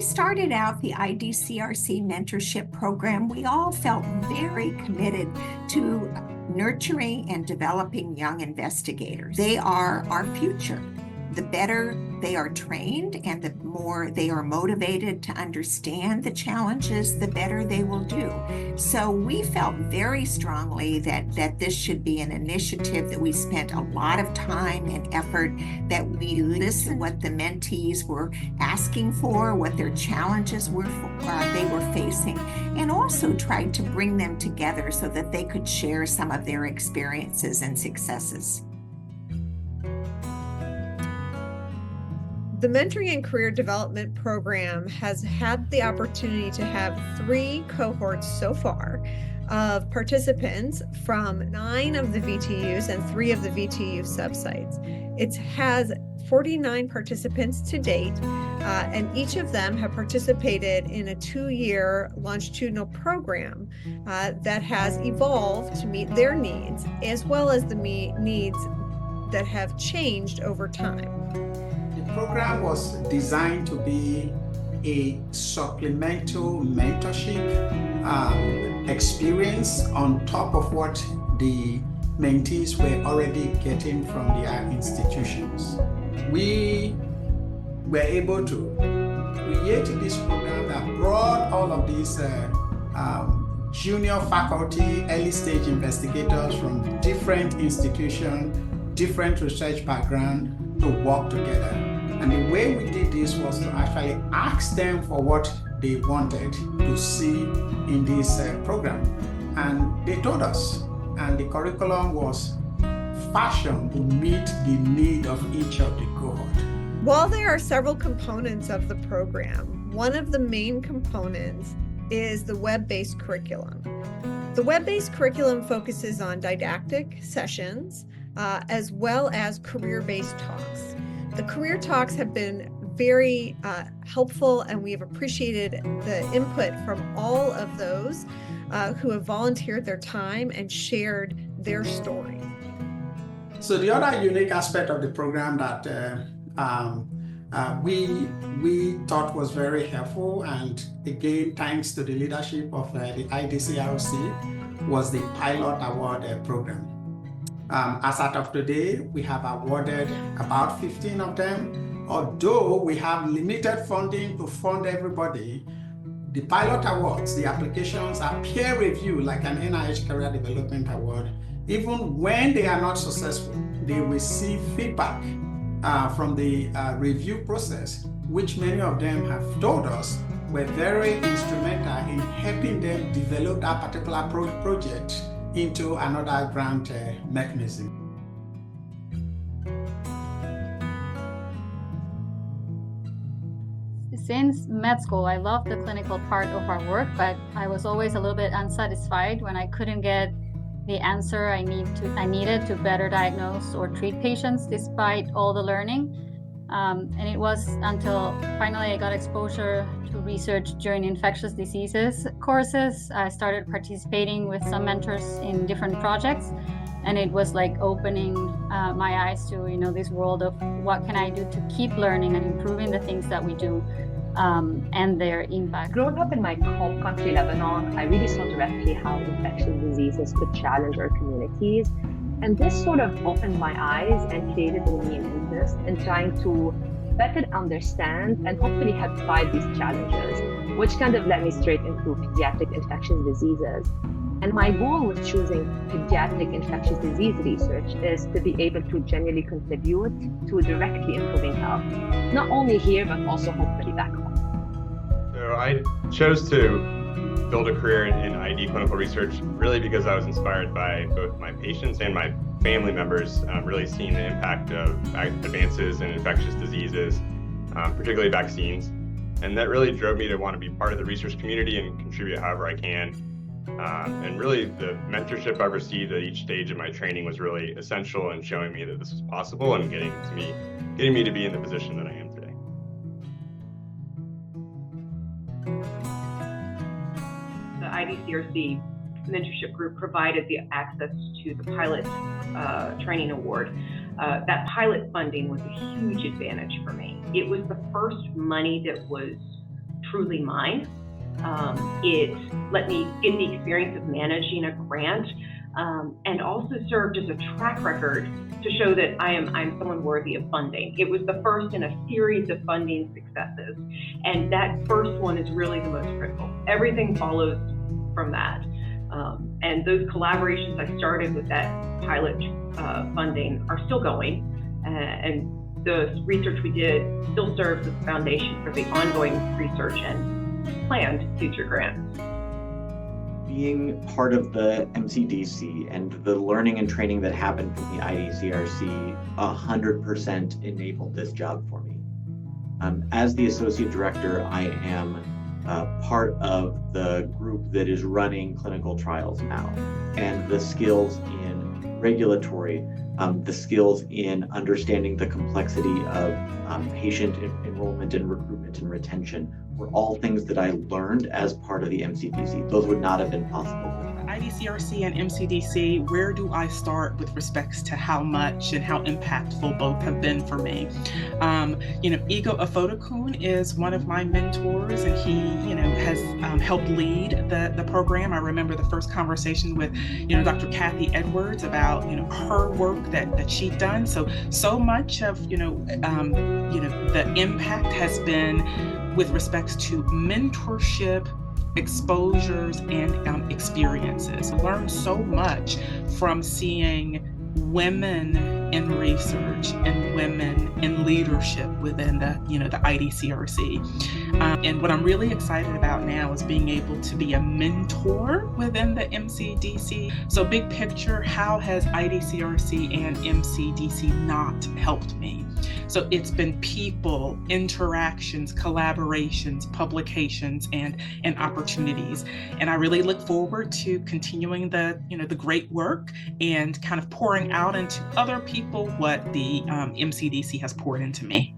we started out the IDCRC mentorship program, we all felt very committed to nurturing and developing young investigators. They are our future. The better they are trained and the more they are motivated to understand the challenges, the better they will do. So we felt very strongly that this should be an initiative that we spent a lot of time and effort, that we listened what the mentees were asking for, what their challenges were they were facing, and also tried to bring them together so that they could share some of their experiences and successes. The Mentoring and Career Development Program has had the opportunity to have 3 cohorts so far of participants from 9 of the VTUs and 3 of the VTU subsites. It has 49 participants to date, and each of them have participated in a 2-year longitudinal program that has evolved to meet their needs, as well as the needs that have changed over time. The program was designed to be a supplemental mentorship experience on top of what the mentees were already getting from their institutions. We were able to create this program that brought all of these junior faculty, early stage investigators from different institutions, different research background to work together. And the way we did this was to actually ask them for what they wanted to see in this program. And they told us, and the curriculum was fashioned to meet the need of each of the cohort. While there are several components of the program, one of the main components is the web-based curriculum. The web-based curriculum focuses on didactic sessions as well as career-based talks. The career talks have been very helpful, and we have appreciated the input from all of those who have volunteered their time and shared their story. So the other unique aspect of the program that we thought was very helpful, and again thanks to the leadership of the IDCRC, was the Pilot Award program. As of today, we have awarded about 15 of them. Although we have limited funding to fund everybody, the Pilot Awards, the applications are peer reviewed like an NIH Career Development Award. Even when they are not successful, they receive feedback from the review process, which many of them have told us were very instrumental in helping them develop that particular project into another grant mechanism. Since med school, I loved the clinical part of our work, but I was always a little bit unsatisfied when I couldn't get the answer I needed to better diagnose or treat patients despite all the learning. And it was until finally I got exposure to research during infectious diseases courses. I started participating with some mentors in different projects, and it was like opening my eyes to this world of what can I do to keep learning and improving the things that we do and their impact. Growing up in my home country, Lebanon, I really saw directly how infectious diseases could challenge our communities. And this sort of opened my eyes and created in me an interest in trying to better understand and hopefully help fight these challenges, which kind of led me straight into pediatric infectious diseases. And my goal with choosing pediatric infectious disease research is to be able to genuinely contribute to directly improving health, not only here, but also hopefully back home. So I chose to build a career in ID clinical research really because I was inspired by both my patients and my family members really seeing the impact of advances in infectious diseases, particularly vaccines. And that really drove me to want to be part of the research community and contribute however I can. And really the mentorship I received at each stage of my training was really essential in showing me that this was possible and getting me to be in the position that I am today. The IDCRC mentorship group provided the access to the pilot training award. That pilot funding was a huge advantage for me. It was the first money that was truly mine. It let me get the experience of managing a grant, and also served as a track record to show that I'm someone worthy of funding. It was the first in a series of funding successes, and that first one is really the most critical. Everything follows from that. And those collaborations I started with that pilot funding are still going, and the research we did still serves as the foundation for the ongoing research and planned future grants. Being part of the MCDC and the learning and training that happened from the IDCRC 100% enabled this job for me. As the Associate Director, I am part of the group that is running clinical trials now, and the skills in regulatory, the skills in understanding the complexity of patient enrollment and recruitment and retention were all things that I learned as part of the MCDC. Those would not have been possible. IDCRC and MCDC, where do I start with respects to how much and how impactful both have been for me? Igo Afodokun is one of my mentors, and he, has helped lead the program. I remember the first conversation with, Dr. Kathy Edwards about, her work that she'd done. So much of, the impact has been with respects to mentorship, exposures, and experiences. I learned so much from seeing women in research and women in leadership within the IDCRC. And what I'm really excited about now is being able to be a mentor within the MCDC. So big picture, how has IDCRC and MCDC not helped me? So it's been people, interactions, collaborations, publications, and opportunities. And I really look forward to continuing the great work and kind of pouring out into other people what the MCDC has poured into me.